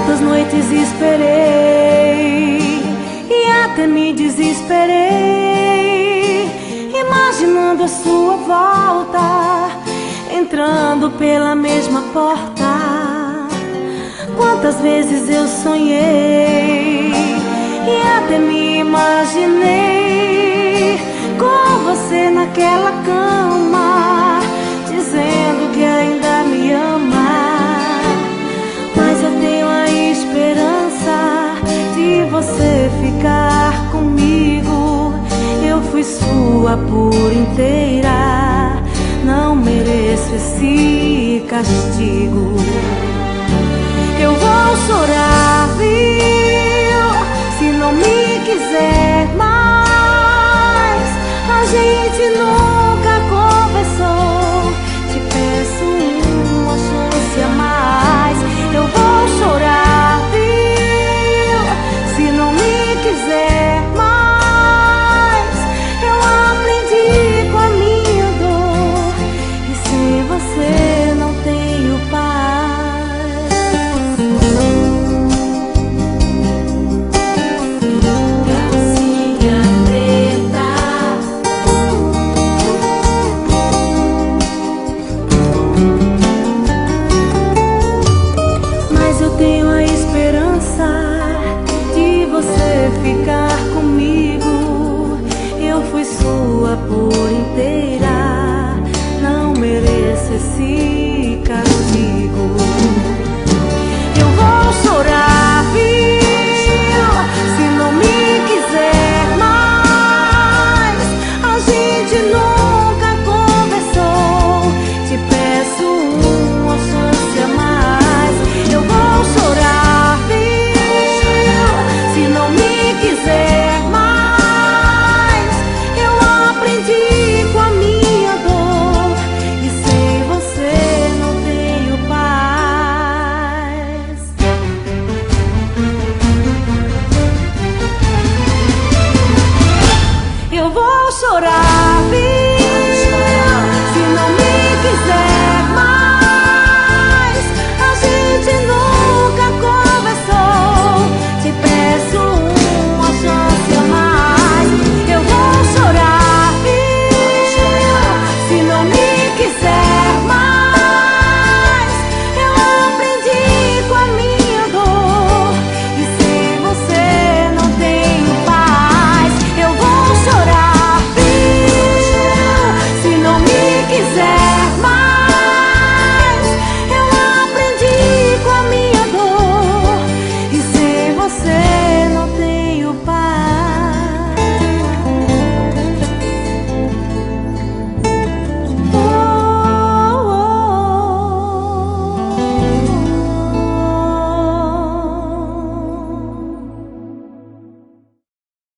Quantas noites esperei e até me desesperei, imaginando a sua volta, entrando pela mesma porta. Quantas vezes eu sonhei e até me imaginei com você naquela cama, dizendo que ainda me ama. Mas eu tenho a esperança de você ficar comigo. Eu fui sua por inteira, não mereço esse castigo.